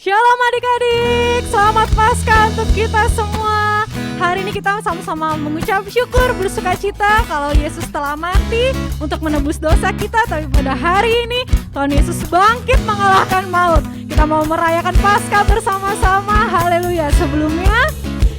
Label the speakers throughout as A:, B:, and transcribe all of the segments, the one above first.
A: Shalom adik-adik, selamat Paskah untuk kita semua. Hari ini kita sama-sama mengucap syukur, bersuka cita kalau Yesus telah mati untuk menebus dosa kita. Tapi pada hari ini Tuhan Yesus bangkit mengalahkan maut. Kita mau merayakan Paskah bersama-sama, haleluya. Sebelumnya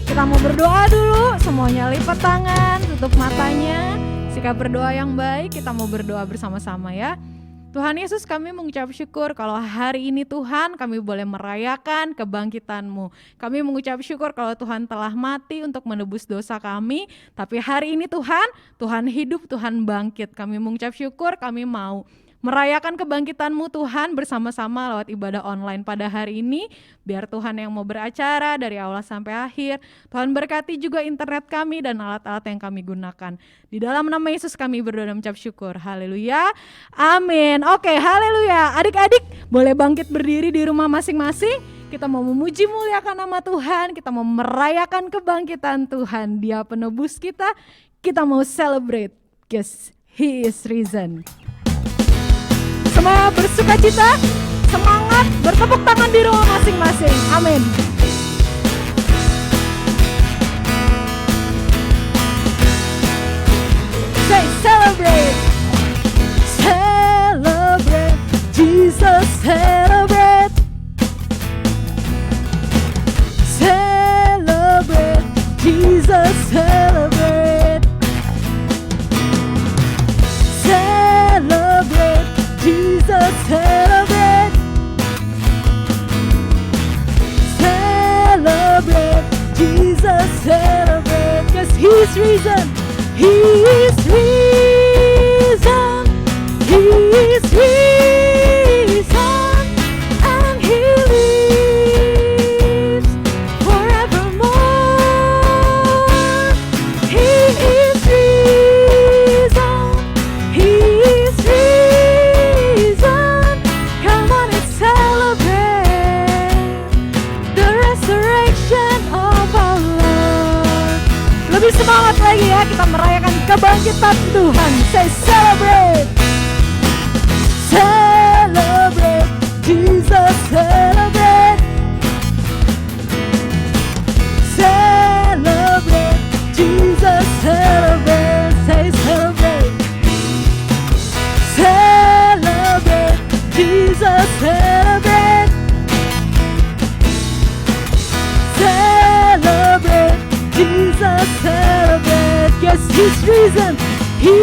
A: kita mau berdoa dulu, semuanya lipat tangan, tutup matanya. Sikap berdoa yang baik, kita mau berdoa bersama-sama ya. Tuhan Yesus, kami mengucap syukur kalau hari ini Tuhan kami boleh merayakan kebangkitan-Mu. Kami mengucap syukur kalau Tuhan telah mati untuk menebus dosa kami. Tapi hari ini Tuhan hidup, Tuhan bangkit. Kami mengucap syukur, kami mau merayakan kebangkitan-Mu Tuhan bersama-sama lewat ibadah online pada hari ini. Biar Tuhan yang mau beracara dari awal sampai akhir. Tuhan berkati juga internet kami dan alat-alat yang kami gunakan. Di dalam nama Yesus kami berdoa dan mengucap syukur. Haleluya. Amin. Oke, haleluya. Adik-adik boleh bangkit berdiri di rumah masing-masing. Kita mau memuji muliakan nama Tuhan. Kita mau merayakan kebangkitan Tuhan. Dia penebus kita. Kita mau celebrate. Yes, He is risen. Semua bersuka cita, semangat, bertepuk tangan di rumah masing-masing. Amin. Say celebrate, celebrate, Jesus celebrate, celebrate, Jesus celebrate, celebrate, Jesus celebrate, celebrate, Jesus celebrate, 'cause He's risen, He is risen, He is risen, and He lives forevermore. He is risen, He is risen. Come on and celebrate the resurrection of our Lord. Lebih semangat lagi ya, kita merayakan kebangkitan Tuhan. Say celebrate, celebrate, Jesus celebrate, celebrate, Jesus celebrate. Say celebrate, celebrate, Jesus celebrate, celebrate, Jesus celebrate. Yes, He's risen, He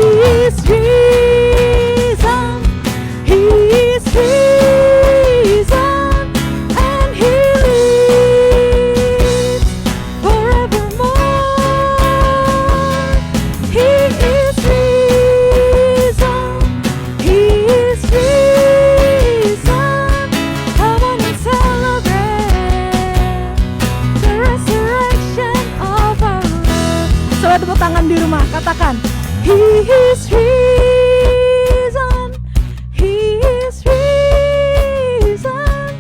A: is risen, He is risen, and He lives forevermore. He is risen, He is risen. Come on and celebrate the resurrection of our Lord. Coba tepuk tangan di rumah, katakan He is risen, He is risen,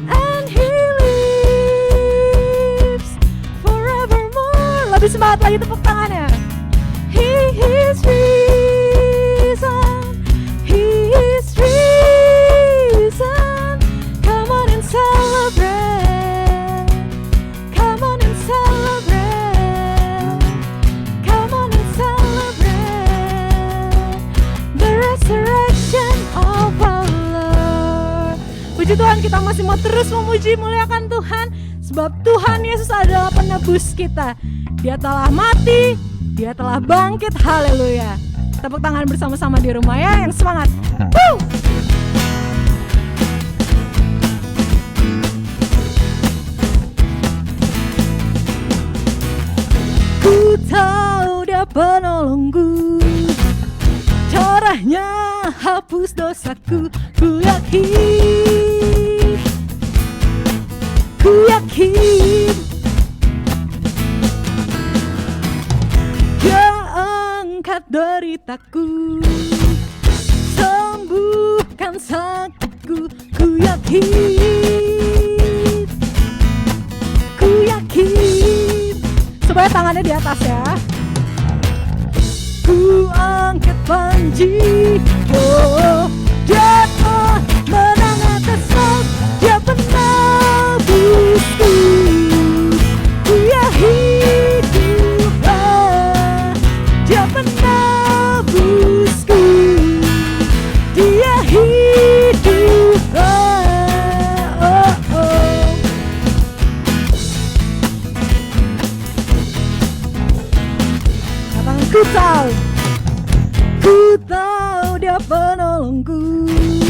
A: and He lives forevermore. Lebih semangat lagi tepuk tangannya. He is risen, He is risen. Come on and celebrate, come on and celebrate, come on and celebrate the resurrection of our Lord. Puji Tuhan, kita masih mau terus memuji muliakan Tuhan, sebab Tuhan Yesus adalah penebus kita. Dia telah mati, Dia telah bangkit, haleluya. Tepuk tangan bersama-sama di rumah ya, yang semangat. Woo! Ku tahu Dia penolongku, caranya hapus dosaku. Ku yakin, ku yakin, Dia angkat deritaku, sembuhkan sakitku. Ku yakin, ku yakin. Supaya tangannya di atas ya. Ku angkat panji, oh, Dia menang atas maut, Dia menang menebusku.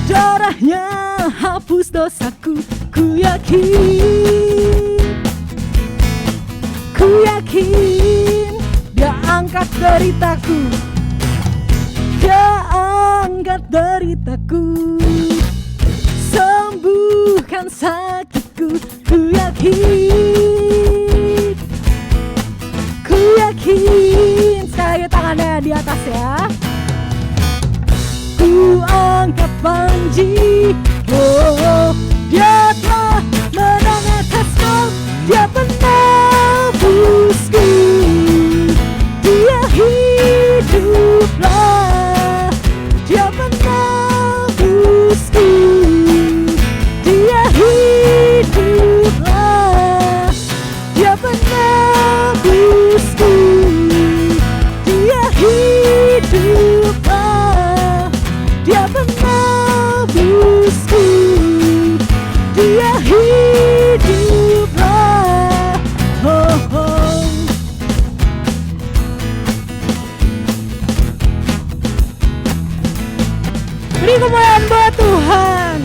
A: Darahnya hapus dosaku, ku yakin Dia angkat deritaku, Dia angkat deritaku, sembuhkan sakitku, ku yakin Sekali tangannya di atas ya. Ku angkat panji, oh, Dia telah menang atas maut, Dia penebusku, Dia hiduplah, Dia penebusku, Dia hiduplah, Dia penebusku, Dia hiduplah, Dia penebusku, Dia hiduplah, oh, oh. Beri kemuliaan buat Tuhan.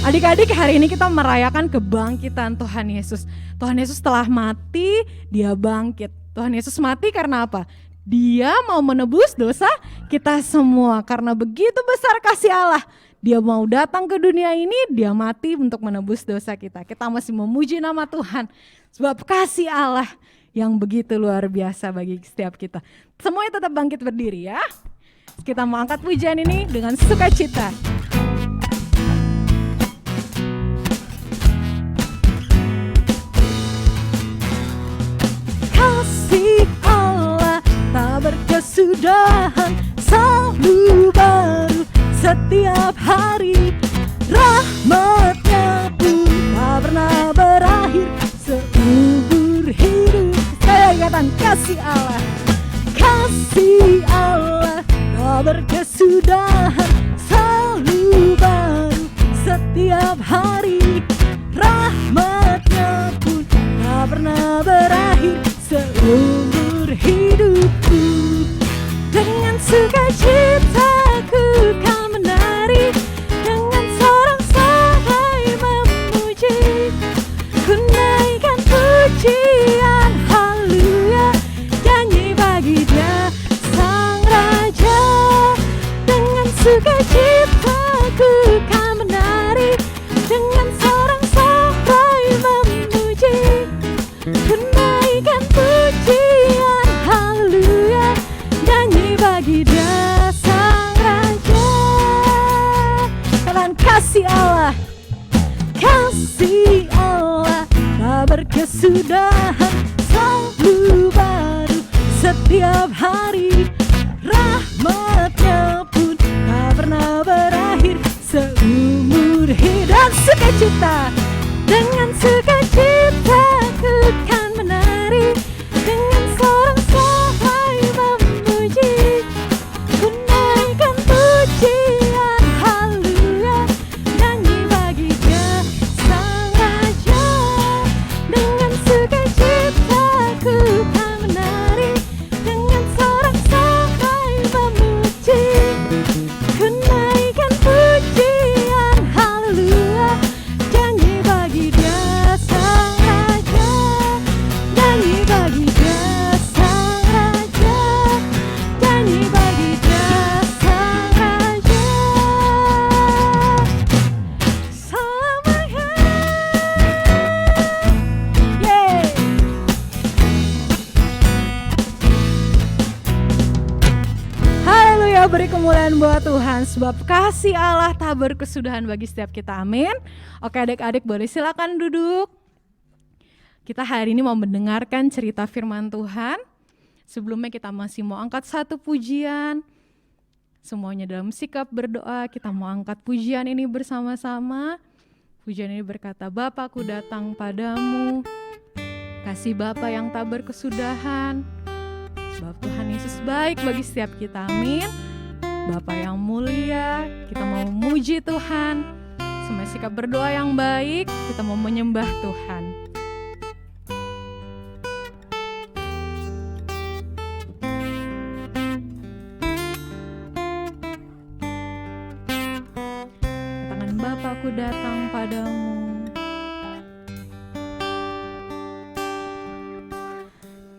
A: Adik-adik, hari ini kita merayakan kebangkitan Tuhan Yesus. Tuhan Yesus telah mati, Dia bangkit. Tuhan Yesus mati karena apa? Dia mau menebus dosa kita semua. Karena begitu besar kasih Allah, Dia mau datang ke dunia ini, Dia mati untuk menebus dosa kita. Kita masih memuji nama Tuhan, sebab kasih Allah yang begitu luar biasa bagi setiap kita. Semuanya tetap bangkit berdiri ya. Kita mau angkat pujian ini dengan sukacita. Kasih Allah tak berkesudahan, selalu baru setiap hari. Rahmatnya pun tak pernah berakhir seumur hidup. Saya katakan kasih Allah tak berkesudahan, selalu baru setiap hari. Rahmatnya pun tak pernah berakhir seumur hidupku. Dengan sukacita ku kan menari, dengan sorak-sorai memuji. Ku naikkan pujian haleluya, nyanyi bagi Dia Sang Raja. Dengan sukacita ku kan menari, dengan sorak-sorai memuji. Ku naikkan pujian haleluya, nyanyi bagi Dia Sang Raja. Kalian kasih Allah tak berkesudahan, selalu baru setiap hari. Rahmatnya pun tak pernah berakhir seumur hidup. Sukacita, dengan sukacita ku kan menari, dengan sorak-sorai memuji. Ku naikkan pujian haleluya, nyanyi bagi Dia Sang Raja. Dengan sukacita ku kan menari, dengan sorak-sorai memuji. Ku naikkan pujian haleluya, nyanyi bagi Dia Sang Raja. Nyanyi bagi Dia Sang Raja, nyanyi bagi Dia Sang Raja. Selamanya, yeay. Haleluya, beri kemuliaan buat Tuhan, sebab kasih Allah tak berkesudahan bagi setiap kita. Amin. Oke adik-adik, boleh silakan duduk. Kita hari ini mau mendengarkan cerita firman Tuhan. Sebelumnya kita masih mau angkat satu pujian. Semuanya dalam sikap berdoa, kita mau angkat pujian ini bersama-sama. Pujian ini berkata, Bapa, ku datang padamu, kasih Bapa yang tak berkesudahan. Sebab Tuhan Yesus baik bagi setiap kita, amin. Bapa yang mulia, kita mau memuji Tuhan. Semua sikap berdoa yang baik, kita mau menyembah Tuhan. padamu.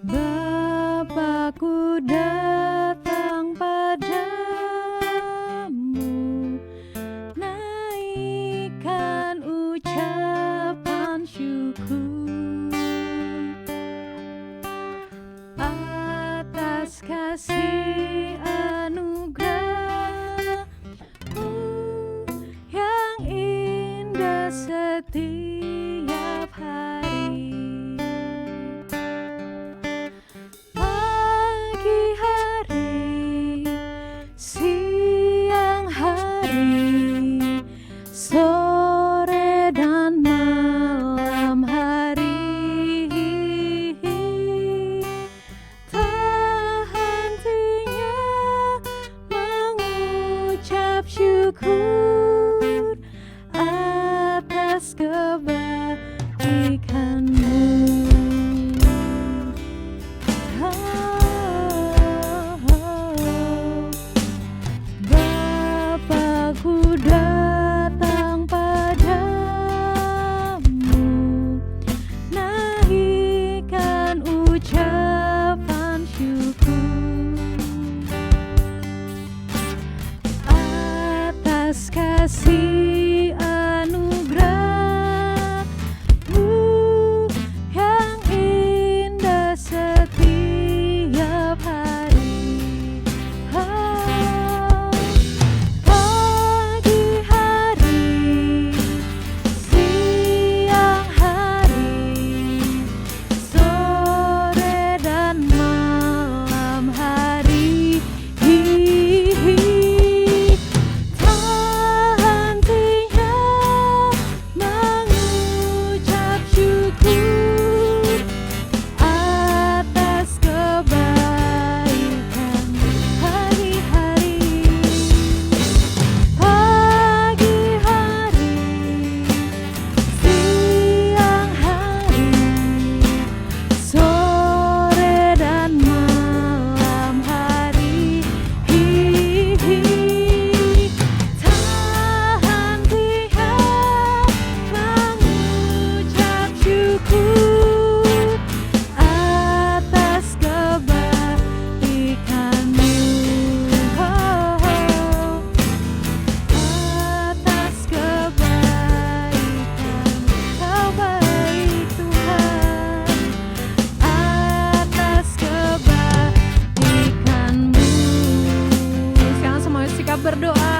A: Bapa, ku datang padamu, naikkan ucapan syukur atas kasih anugerah-Mu yang indah setiap hari. Pagi hari, siang hari, sore dan malam hari, tak hentinya mengucap syukur atas kebaikan-Mu. Bapa, ku datang padamu, naikkan ucapan syukur atas kasih anugerah-Mu yang indah setiap hari. Pagi hari, siang hari, sore dan malam hari, tak hentinya mengucap syukur atas kebaikan hari-hari. Pagi hari, siang hari, sore dan malam hari, tak hentinya mengucap syukur atas kebaikan-Mu. Atas kebaikan-Mu, Kau baik Tuhan. Atas kebaikan-Mu. Sekarang semuanya sikap berdoa.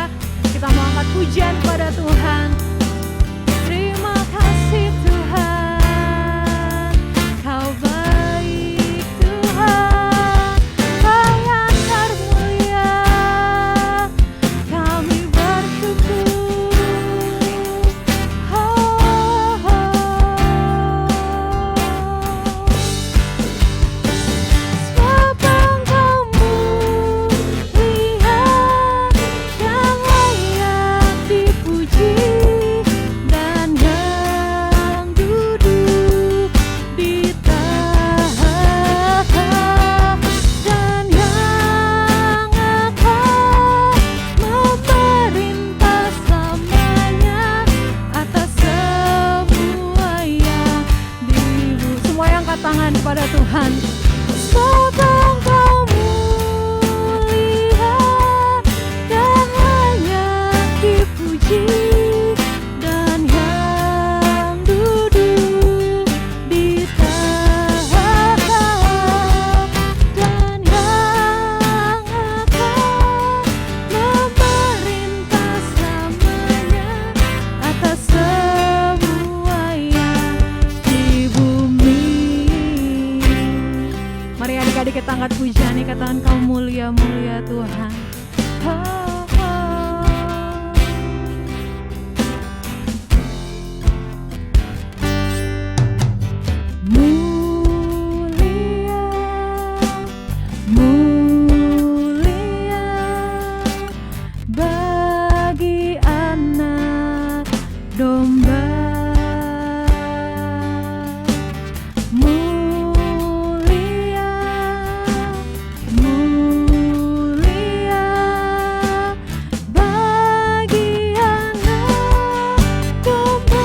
A: Kita mau angkat pujian kepada Tuhan. Terima kasih Tuhan, Kau baik Tuhan. Kau yang termulia, kami bersyukur. Sebab Engkau mulia dan layak dipuji, dan yang duduk di tahta, dan yang akan memerintah selamanya atas semua yang di bumi. Semua yang angkat tangan pada Tuhan. Sebab Engkau mulia dan layak dipuji, dan yang duduk di tahta, dan yang akan memerintah selamanya atas semua yang di bumi. Mari adik-adik kita angkat pujian, katakan Kau mulia, mulia Tuhan. Mulia, mulia bagi anak domba. Mulia, mulia bagi anak domba.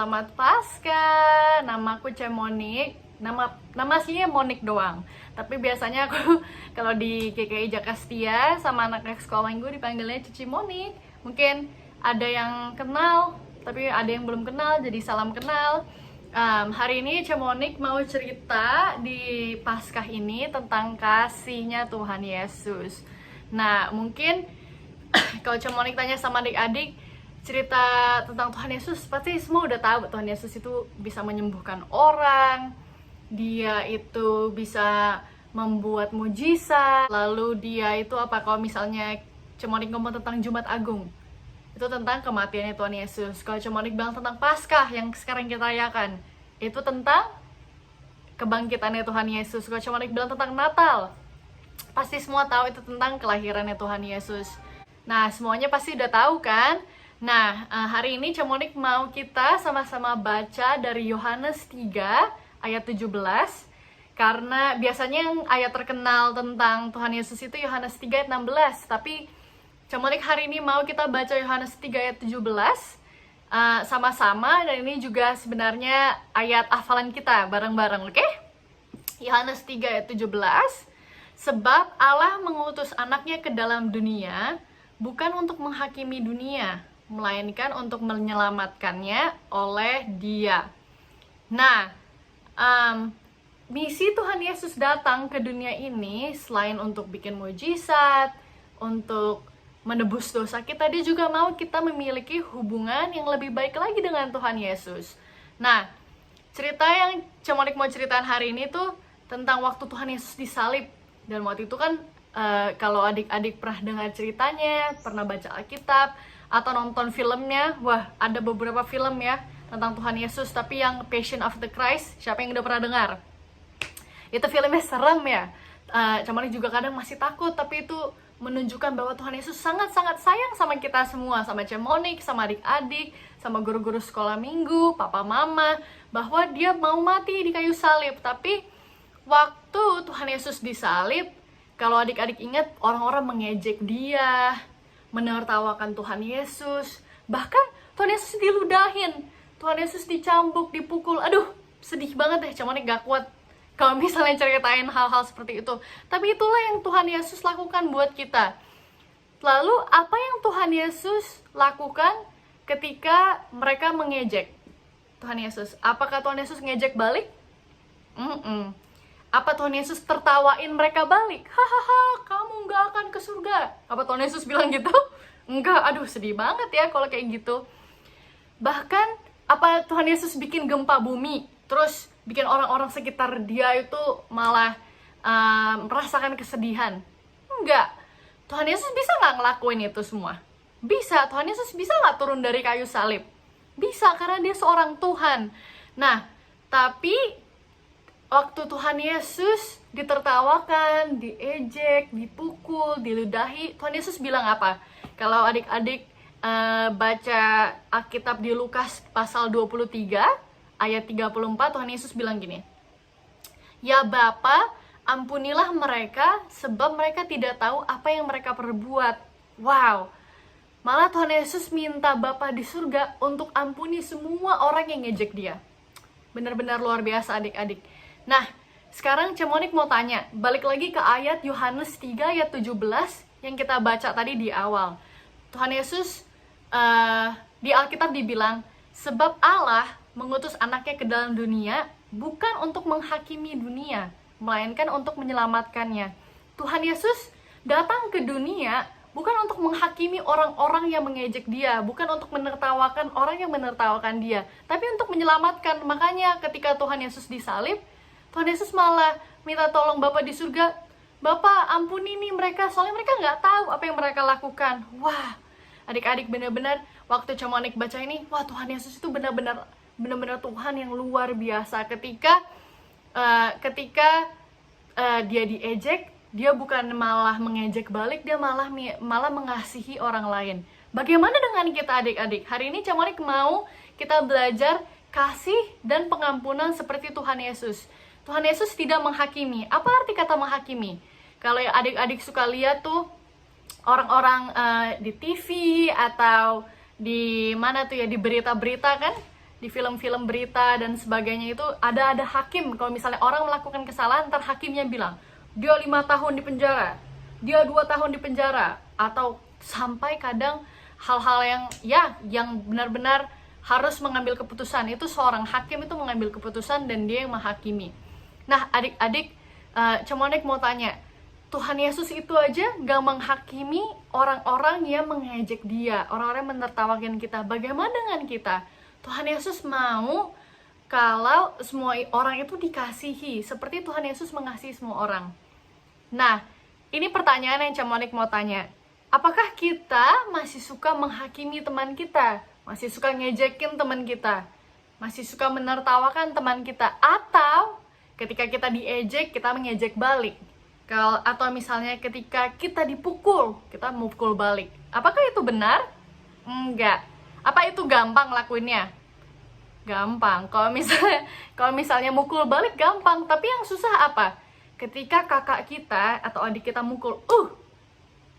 B: Selamat Paskah. Namaku Cemonik. Nama aslinya Monik doang. Tapi biasanya aku kalau di KKI Jakastia sama anak-anak sekolah minggu dipanggilnya Cici Monik. Mungkin ada yang kenal, tapi ada yang belum kenal, jadi salam kenal. Hari ini Cemonik mau cerita di Paskah ini tentang kasihnya Tuhan Yesus. Nah, mungkin kalau Cemonik tanya sama adik-adik cerita tentang Tuhan Yesus, pasti semua udah tahu Tuhan Yesus itu bisa menyembuhkan orang, dia itu bisa membuat mujizat, lalu dia itu apa, kalau misalnya Cemonik ngomong tentang Jumat Agung, itu tentang kematiannya Tuhan Yesus. Kalau Cemonik bilang tentang Paskah yang sekarang kita rayakan, itu tentang kebangkitannya Tuhan Yesus. Kalau Cemonik bilang tentang Natal, pasti semua tahu itu tentang kelahirannya Tuhan Yesus. Nah, semuanya pasti udah tahu kan? Nah, hari ini Cemonik mau kita sama-sama baca dari Yohanes 3 ayat 17. Karena biasanya yang ayat terkenal tentang Tuhan Yesus itu Yohanes 3 ayat 16. Tapi Cemonik hari ini mau kita baca Yohanes 3 ayat 17 sama-sama. Dan ini juga sebenarnya ayat hafalan kita bareng-bareng, oke? Yohanes 3 ayat 17. Sebab Allah mengutus anaknya ke dalam dunia bukan untuk menghakimi dunia, melainkan untuk menyelamatkannya oleh Dia. Nah, misi Tuhan Yesus datang ke dunia ini selain untuk bikin mujizat, untuk menebus dosa kita, Dia juga mau kita memiliki hubungan yang lebih baik lagi dengan Tuhan Yesus. Nah, cerita yang Cemonik mau ceritain hari ini tuh tentang waktu Tuhan Yesus disalib. Dan waktu itu kan kalau adik-adik pernah dengar ceritanya, pernah baca Alkitab, atau nonton filmnya, wah ada beberapa film ya tentang Tuhan Yesus, tapi yang Passion of the Christ, siapa yang udah pernah dengar? Itu filmnya serem ya, Cemonik juga kadang masih takut, tapi itu menunjukkan bahwa Tuhan Yesus sangat-sangat sayang sama kita semua, sama Cemonik, sama adik-adik, sama guru-guru sekolah minggu, papa mama, bahwa Dia mau mati di kayu salib. Tapi waktu Tuhan Yesus disalib, kalau adik-adik ingat, orang-orang mengejek Dia, menertawakan Tuhan Yesus, bahkan Tuhan Yesus diludahin, Tuhan Yesus dicambuk, dipukul. Aduh, sedih banget deh, Cemonik gak kuat kalau misalnya ceritain hal-hal seperti itu. Tapi itulah yang Tuhan Yesus lakukan buat kita. Lalu apa yang Tuhan Yesus lakukan ketika mereka mengejek Tuhan Yesus? Apakah Tuhan Yesus ngejek balik? Apa Tuhan Yesus tertawain mereka balik? Hahaha, kamu nggak akan ke surga. Apa Tuhan Yesus bilang gitu? Enggak, aduh sedih banget ya kalau kayak gitu. Bahkan, apa Tuhan Yesus bikin gempa bumi, terus bikin orang-orang sekitar Dia itu malah merasakan kesedihan? Enggak. Tuhan Yesus bisa nggak ngelakuin itu semua? Bisa. Tuhan Yesus bisa nggak turun dari kayu salib? Bisa, karena Dia seorang Tuhan. Nah, tapi waktu Tuhan Yesus ditertawakan, diejek, dipukul, diludahi, Tuhan Yesus bilang apa? Kalau adik-adik baca Alkitab di Lukas pasal 23 ayat 34, Tuhan Yesus bilang gini, "Ya Bapa, ampunilah mereka sebab mereka tidak tahu apa yang mereka perbuat." Wow, malah Tuhan Yesus minta Bapa di surga untuk ampuni semua orang yang ngejek Dia. Benar-benar luar biasa adik-adik. Nah, sekarang Cemonik mau tanya, balik lagi ke ayat Yohanes 3 ayat 17 yang kita baca tadi di awal. Tuhan Yesus di Alkitab dibilang, sebab Allah mengutus anaknya ke dalam dunia bukan untuk menghakimi dunia, melainkan untuk menyelamatkannya. Tuhan Yesus datang ke dunia bukan untuk menghakimi orang-orang yang mengejek Dia, bukan untuk menertawakan orang yang menertawakan Dia, tapi untuk menyelamatkan. Makanya ketika Tuhan Yesus disalib, Tuhan Yesus malah minta tolong Bapa di surga, Bapa ampuni nih mereka, soalnya mereka nggak tahu apa yang mereka lakukan. Wah, adik-adik benar-benar waktu Cemonik baca ini, wah Tuhan Yesus itu benar-benar Tuhan yang luar biasa. Ketika Dia diejek, Dia bukan malah mengejek balik, Dia malah mengasihi orang lain. Bagaimana dengan kita adik-adik? Hari ini Cemonik mau kita belajar kasih dan pengampunan seperti Tuhan Yesus. Tuhan Yesus tidak menghakimi. Apa arti kata menghakimi? Kalau adik-adik suka lihat tuh orang-orang di TV atau di mana tuh ya, di berita-berita kan, di film-film berita dan sebagainya itu ada hakim, kalau misalnya orang melakukan kesalahan, ntar hakimnya bilang dia 5 tahun di penjara, dia 2 tahun di penjara, atau sampai kadang hal-hal yang benar-benar harus mengambil keputusan, itu seorang hakim itu mengambil keputusan dan dia yang menghakimi. Nah adik-adik, Cemonik mau tanya, Tuhan Yesus itu aja gak menghakimi orang-orang yang mengejek dia, orang-orang yang menertawakan kita. Bagaimana dengan kita? Tuhan Yesus mau kalau semua orang itu dikasihi, seperti Tuhan Yesus mengasihi semua orang. Nah, ini pertanyaan yang Cemonik mau tanya. Apakah kita masih suka menghakimi teman kita? Masih suka ngejekin teman kita? Masih suka menertawakan teman kita? Atau ketika kita diejek, kita mengejek balik? Atau misalnya ketika kita dipukul, kita mukul balik. Apakah itu benar? Enggak. Apa itu gampang lakuinnya? Gampang. Kalau misalnya mukul balik gampang, tapi yang susah apa? Ketika kakak kita atau adik kita mukul,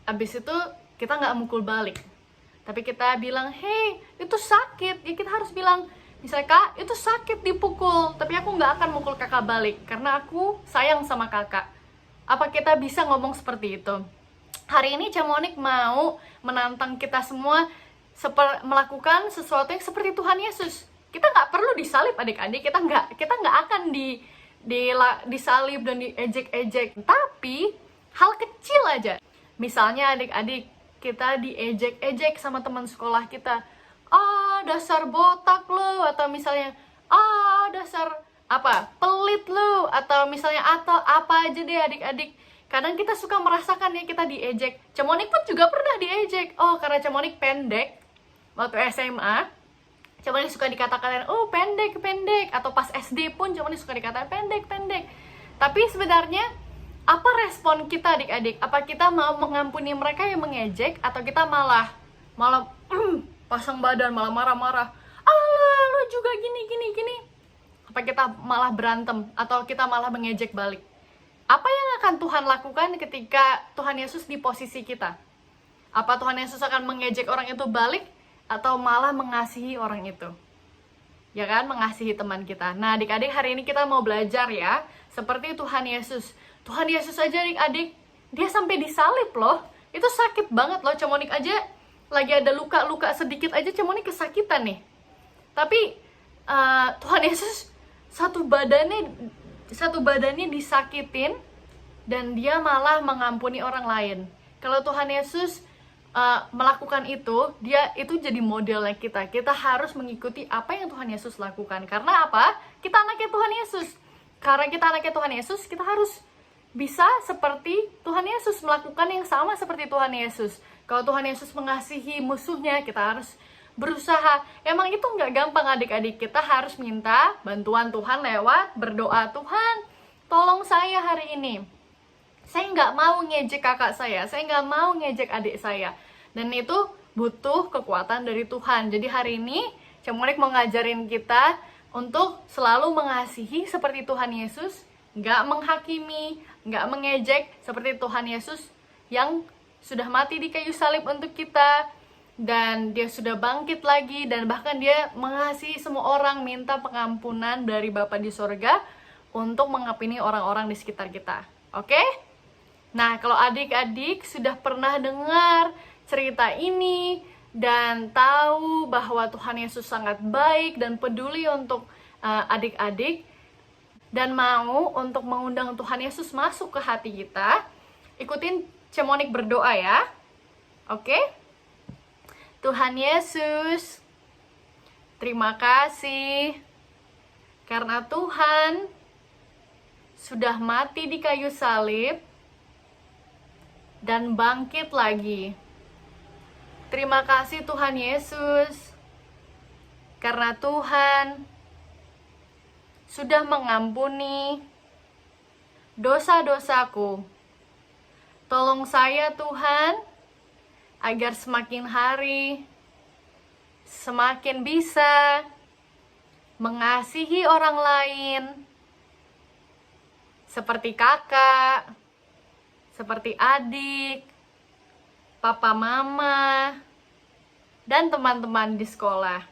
B: abis itu kita nggak mukul balik. Tapi kita bilang, hey, itu sakit. Ya kita harus bilang, misalnya, Kak, itu sakit dipukul, tapi aku nggak akan mukul kakak balik, karena aku sayang sama kakak. Apa kita bisa ngomong seperti itu? Hari ini Cemonik mau menantang kita semua melakukan sesuatu yang seperti Tuhan Yesus. Kita nggak perlu disalib adik-adik, kita nggak akan disalib dan diejek-ejek. Tapi hal kecil aja. Misalnya adik-adik, kita diejek-ejek sama teman sekolah kita. Dasar botak lo, atau misalnya dasar pelit lu, atau misalnya atau apa aja deh adik-adik. Kadang kita suka merasakan ya kita diejek. Cemonik pun juga pernah diejek. Karena Cemonik pendek waktu SMA, Cemonik suka dikatakan pendek, atau pas SD pun Cemonik suka dikatakan pendek. Tapi sebenarnya apa respon kita adik-adik? Apa kita mau mengampuni mereka yang mengejek, atau kita malah pasang badan, malah marah-marah, lu juga gini. Apa kita malah berantem, atau kita malah mengejek balik? Apa yang akan Tuhan lakukan ketika Tuhan Yesus di posisi kita? Apa Tuhan Yesus akan mengejek orang itu balik, atau malah mengasihi orang itu? Ya kan, mengasihi teman kita. Nah adik-adik, hari ini kita mau belajar ya, seperti Tuhan Yesus. Tuhan Yesus aja adik-adik, dia sampai disalib loh. Itu sakit banget loh. Cemonik aja lagi ada luka-luka sedikit aja, Cemonik kesakitan nih. Tapi Tuhan Yesus satu badannya disakitin, dan dia malah mengampuni orang lain. Kalau Tuhan Yesus melakukan itu, dia itu jadi modelnya kita. Kita harus mengikuti apa yang Tuhan Yesus lakukan. Karena apa? Kita anaknya Tuhan Yesus. Karena kita anaknya Tuhan Yesus, kita harus bisa seperti Tuhan Yesus, melakukan yang sama seperti Tuhan Yesus. Kalau Tuhan Yesus mengasihi musuhnya, kita harus berusaha. Emang itu nggak gampang adik-adik. Kita harus minta bantuan Tuhan lewat berdoa. Tuhan, tolong saya hari ini. Saya nggak mau ngejek kakak saya nggak mau ngejek adik saya. Dan itu butuh kekuatan dari Tuhan. Jadi hari ini Cemonik mau ngajarin kita untuk selalu mengasihi seperti Tuhan Yesus, nggak menghakimi, nggak mengejek seperti Tuhan Yesus yang sudah mati di kayu salib untuk kita. Dan dia sudah bangkit lagi, dan bahkan dia mengasihi semua orang, minta pengampunan dari Bapa di sorga untuk mengampuni orang-orang di sekitar kita. Oke? Nah, kalau adik-adik sudah pernah dengar cerita ini dan tahu bahwa Tuhan Yesus sangat baik dan peduli untuk adik-adik, dan mau untuk mengundang Tuhan Yesus masuk ke hati kita, ikutin Cemonik berdoa ya. Oke? Tuhan Yesus, terima kasih karena Tuhan sudah mati di kayu salib dan bangkit lagi. Terima kasih Tuhan Yesus, karena Tuhan sudah mengampuni dosa-dosaku. Tolong saya Tuhan, agar semakin hari semakin bisa mengasihi orang lain, seperti kakak, seperti adik, papa mama, dan teman-teman di sekolah.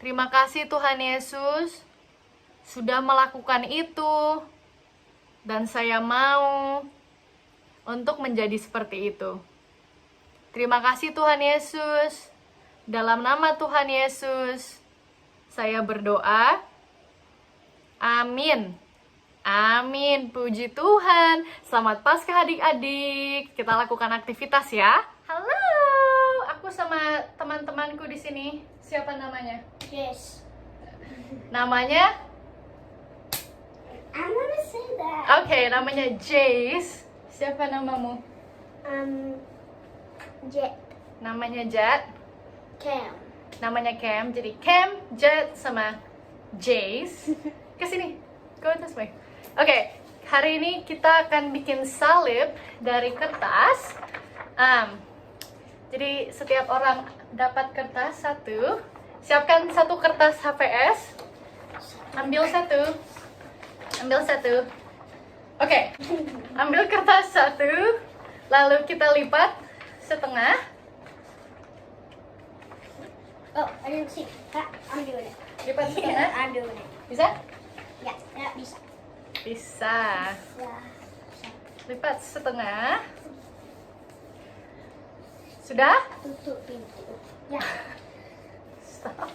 B: Terima kasih Tuhan Yesus sudah melakukan itu. Dan saya mau untuk menjadi seperti itu. Terima kasih Tuhan Yesus. Dalam nama Tuhan Yesus, saya berdoa. Amin. Amin. Puji Tuhan. Selamat Paskah adik-adik. Kita lakukan aktivitas ya. Halo. Aku sama teman-temanku di sini. Siapa namanya?
C: Yes.
B: Namanya?
C: I wanna say that.
B: Oke, namanya Jace. Siapa namamu?
C: Jet.
B: Namanya Jad.
C: Cam.
B: Namanya Cam. Jadi Cam, Jad, sama Jace. Kesini. Go this way. Oke, hari ini kita akan bikin salib dari kertas. Jadi setiap orang dapat kertas satu. Siapkan satu kertas HVS. Ambil satu. Ambil satu. Oke, ambil kertas satu. Lalu kita lipat setengah.
C: Oh, I didn't see. I'm doing it.
B: Lipat setengah.
C: I'm doing it.
B: Bisa?
C: Yeah, that bisa.
B: Bisa.
C: Yeah.
B: Lipat setengah. Sudah?
C: Tutup pintu. Ya.
B: Stop.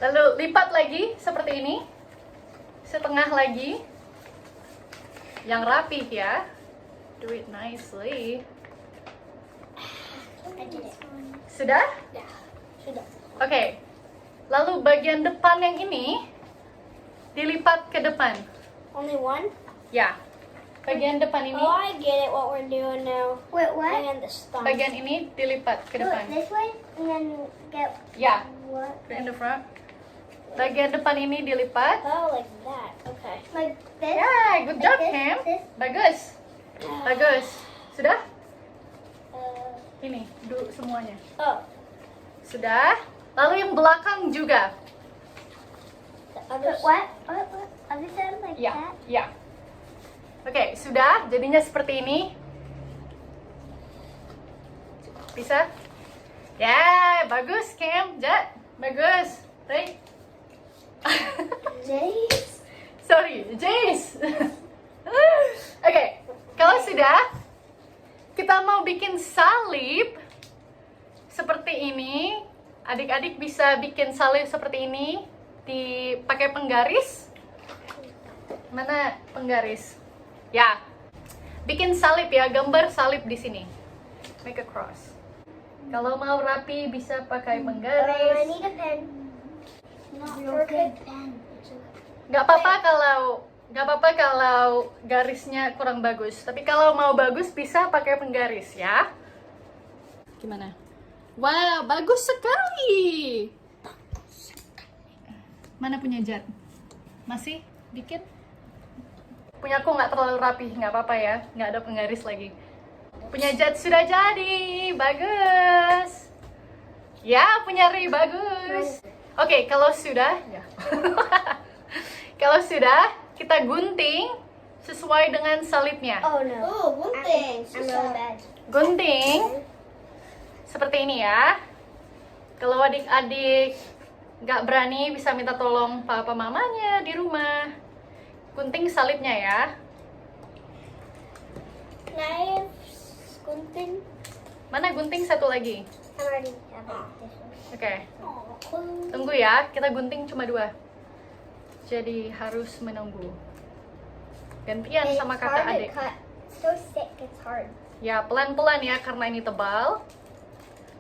B: Lalu lipat lagi seperti ini. Setengah lagi. Yang rapih ya. Do it nicely.
C: I did it.
B: Sudah?
C: Ya, sudah.
B: Oke. Lalu bagian depan yang ini dilipat ke depan.
C: Only one?
B: Ya. Bagian depan ini,
C: Oh, I get it. What we're doing now. Wait, what? And the stump.
B: bagian ini dilipat ke depan.
C: this way and then get
B: Ya.
C: what?
B: Put in the front. Bagian depan ini dilipat.
C: Oh, like that. Okay. Like this.
B: Ya, good job,
C: this,
B: Cam.
C: this.
B: Bagus. Bagus. Sudah?
C: Uh,
B: Ini, semuanya.
C: oh,
B: Sudah. Lalu yang belakang juga.
C: the other. What? Other side like
B: Ya,
C: that?
B: ya. Oke, sudah. Jadinya seperti ini. Bisa? Ya, bagus, Cam. Jad, bagus. Right?
C: Jace.
B: Sorry, Jace. Oke, kalau sudah, kita mau bikin salib seperti ini. Adik-adik bisa bikin salib seperti ini dipakai penggaris. Mana penggaris? Ya, bikin salib ya, gambar salib di sini. Make a cross. Kalau mau rapi bisa pakai
C: I
B: penggaris.
C: need a pen. Not real good pen.
B: Gak apa-apa kalau garisnya kurang bagus. Tapi kalau mau bagus bisa pakai penggaris ya. Gimana? Wow, bagus sekali. Mana punya Jad? Masih bikin? Punya aku nggak terlalu rapi, nggak apa-apa ya. Nggak ada penggaris lagi. Punya Jad sudah jadi, bagus. Ya, punya Ri, bagus. Oke, kalau sudah, ya. Kalau sudah, kita gunting sesuai dengan salibnya.
C: Oh no. Oh, gunting. I'm really bad.
B: Gunting seperti ini ya. Kalau adik-adik nggak berani bisa minta tolong papa mamanya di rumah. Gunting salibnya ya.
C: Knives, gunting.
B: Mana gunting satu lagi?
C: I already have it. This one.
B: Oke,
C: Oh, cool.
B: tunggu ya. Kita gunting cuma 2. Jadi harus menunggu. Gantian sama kakak adik.
C: So thick, it's hard.
B: Ya, pelan-pelan ya karena ini tebal.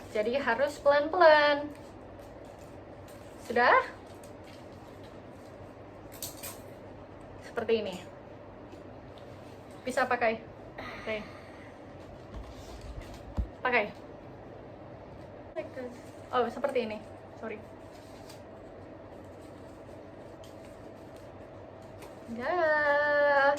B: Jadi harus pelan-pelan. Sudah? Seperti ini. Bisa pakai. Oke. Pakai. Oh, seperti ini. Sorry. Ya.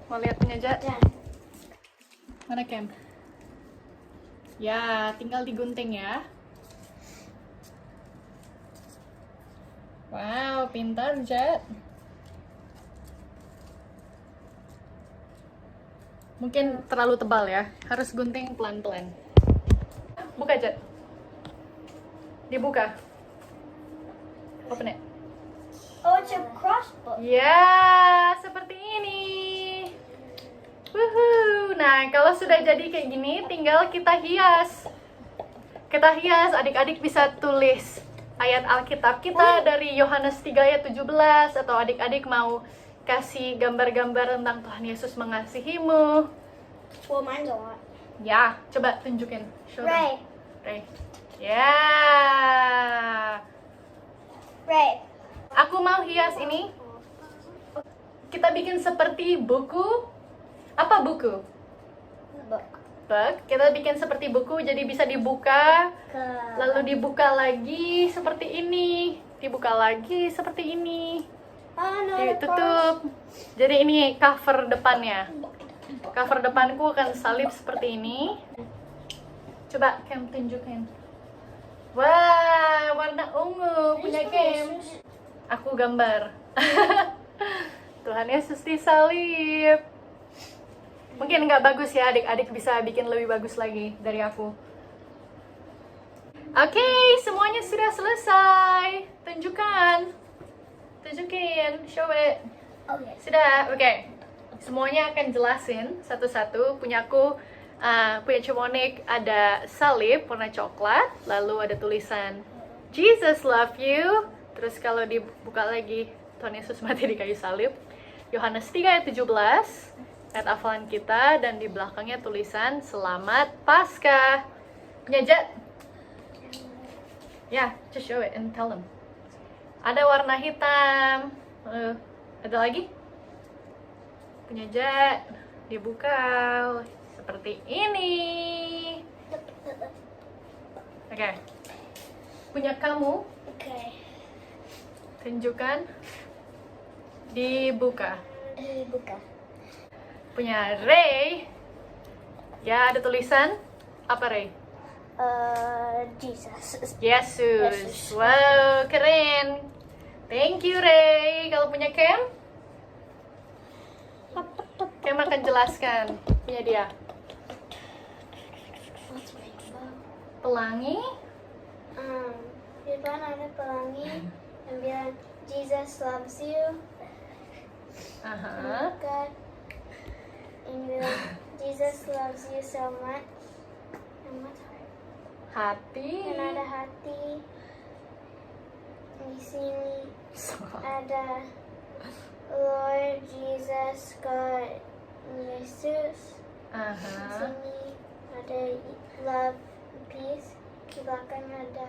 B: Mau lihat punya Jad?
C: Yeah.
B: Mana Cam? Ya, tinggal digunting ya. Wow, pintar Jad. Mungkin terlalu tebal ya, harus gunting pelan-pelan. Buka, Jet. Dibuka. Open it.
C: Oh, it's a crossbook.
B: Ya, seperti ini. Wuhu. Nah, kalau sudah jadi kayak gini, tinggal kita hias. Kita hias, adik-adik bisa tulis ayat Alkitab kita dari Yohanes 3 ayat 17, atau adik-adik mau kasih gambar-gambar tentang Tuhan Yesus mengasihimu.
C: Well, mine's a lot.
B: Ya, coba tunjukin. Show them.
C: Ray.
B: Ray. Ya.
C: Ray.
B: Aku mau hias ini. Kita bikin seperti buku. Apa buku?
C: Book.
B: Book. Kita bikin seperti buku, jadi bisa dibuka. Lalu dibuka lagi seperti ini. Dibuka lagi seperti ini. Ditutup. Jadi ini cover depannya. Cover depanku akan salib seperti ini. Coba Cam tunjukin. Wah, warna ungu punya Cam. Aku gambar. Tuhan Yesus disalib. Mungkin nggak bagus ya, adik-adik bisa bikin lebih bagus lagi dari aku. Oke, semuanya sudah selesai. Tunjukkan. Tunjukin, show it.
C: Okay.
B: Sudah, oke. Semuanya akan jelasin satu-satu. Punyaku, punya Cimonik ada salib warna coklat, lalu ada tulisan Jesus love you. Terus kalau dibuka lagi, Tuhan Yesus mati di kayu salib. Yohanes 3 ayat 17, ayat hafalan kita, dan di belakangnya tulisan Selamat Paskah. Punya Jet? Ya, just show it and tell them. Ada warna hitam. Ada lagi? Punya Jet. Dibuka seperti ini. Oke. Punya kamu.
C: Okay.
B: Tunjukkan. Dibuka.
C: Buka.
B: Punya Ray. Ya, ada tulisan. Apa Ray?
C: Jesus.
B: Yesus. Wow, keren. Thank you Ray. Kalau punya Cam? Cam akan jelaskan. Punya dia. Pelangi.
C: Di depan ada pelangi yang bilang Jesus loves you.
B: Aha.
C: God. Yang bilang Jesus loves you so much. And what's heart?
B: Hati.
C: Dan ada hati. Di sini ada Lord Jesus, God Yesus. Di
B: Aha.
C: sini ada love, peace. Di belakang ada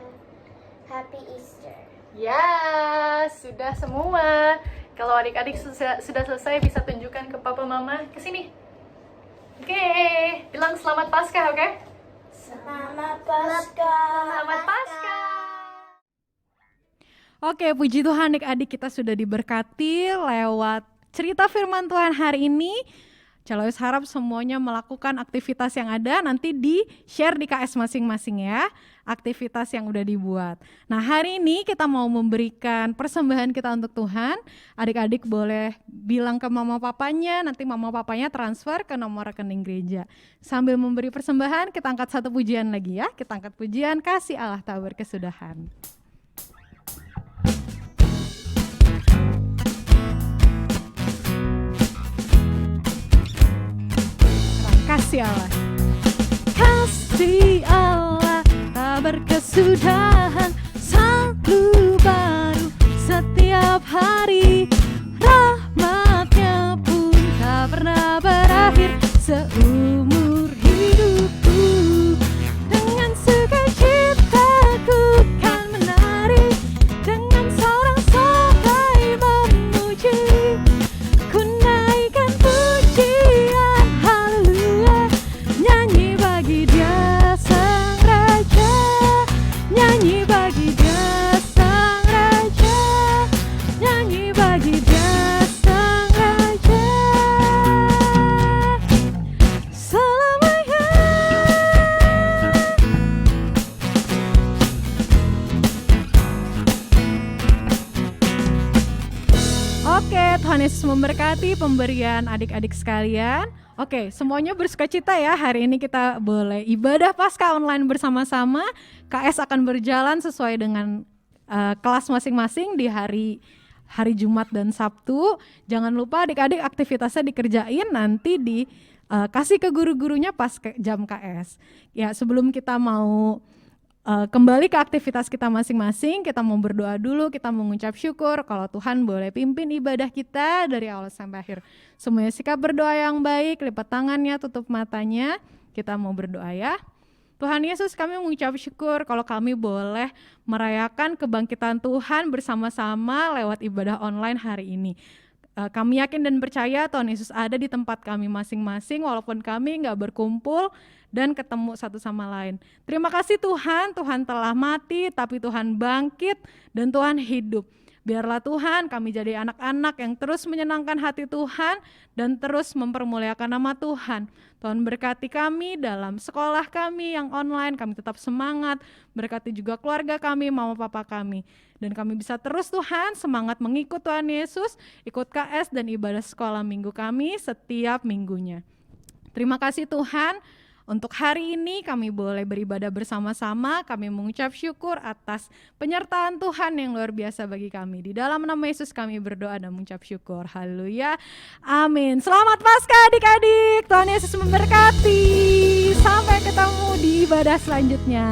C: Happy Easter.
B: Ya, sudah semua. Kalau adik-adik sudah selesai, bisa tunjukkan ke papa mama. Kesini. Oke, bilang selamat Paskah, oke?
C: Selamat Paskah.
B: Selamat Paskah.
A: Oke, puji Tuhan adik-adik, kita sudah diberkati lewat cerita firman Tuhan hari ini. Calois harap semuanya melakukan aktivitas yang ada, nanti di-share di KS masing-masing ya, aktivitas yang udah dibuat. Nah, hari ini kita mau memberikan persembahan kita untuk Tuhan. Adik-adik boleh bilang ke mama papanya, nanti mama papanya transfer ke nomor rekening gereja. Sambil memberi persembahan, kita angkat satu pujian lagi ya. Kita angkat pujian, kasih Allah tak berkesudahan. Kasih Allah. Kasih Allah tak berkesudahan, selalu baru setiap hari. Rahmatnya pun tak pernah berakhir seumur hidupku. Dengan sukacita ku kan menari, dengan sorak-sorai memuji. Ku naikkan pujian haleluya, nyanyi bagi Dia sang Raja, nyanyi bagi Yesus memberkati pemberian adik-adik sekalian. Oke, semuanya bersukacita ya. Hari ini kita boleh ibadah Paskah online bersama-sama. KS akan berjalan sesuai dengan kelas masing-masing di hari Jumat dan Sabtu. Jangan lupa adik-adik aktivitasnya dikerjain, nanti kasih ke guru-gurunya pas jam KS. Ya, sebelum kita mau kembali ke aktivitas kita masing-masing, kita mau berdoa dulu, kita mengucap syukur kalau Tuhan boleh pimpin ibadah kita dari awal sampai akhir. Semuanya sikap berdoa yang baik, lipat tangannya, tutup matanya, kita mau berdoa ya. Tuhan Yesus, kami mengucap syukur kalau kami boleh merayakan kebangkitan Tuhan bersama-sama lewat ibadah online hari ini. Kami yakin dan percaya Tuhan Yesus ada di tempat kami masing-masing walaupun kami gak berkumpul dan ketemu satu sama lain. Terima kasih Tuhan, Tuhan telah mati tapi Tuhan bangkit dan Tuhan hidup. Biarlah Tuhan kami jadi anak-anak yang terus menyenangkan hati Tuhan dan terus mempermuliakan nama Tuhan. Tuhan berkati kami dalam sekolah kami yang online, kami tetap semangat. Berkati juga keluarga kami, mama papa kami. Dan kami bisa terus Tuhan semangat mengikut Tuhan Yesus, ikut KS dan ibadah sekolah minggu kami setiap minggunya. Terima kasih Tuhan. Untuk hari ini kami boleh beribadah bersama-sama, kami mengucap syukur atas penyertaan Tuhan yang luar biasa bagi kami. Di dalam nama Yesus kami berdoa dan mengucap syukur. Haleluya. Amin. Selamat Paskah adik-adik. Tuhan Yesus memberkati. Sampai ketemu di ibadah selanjutnya.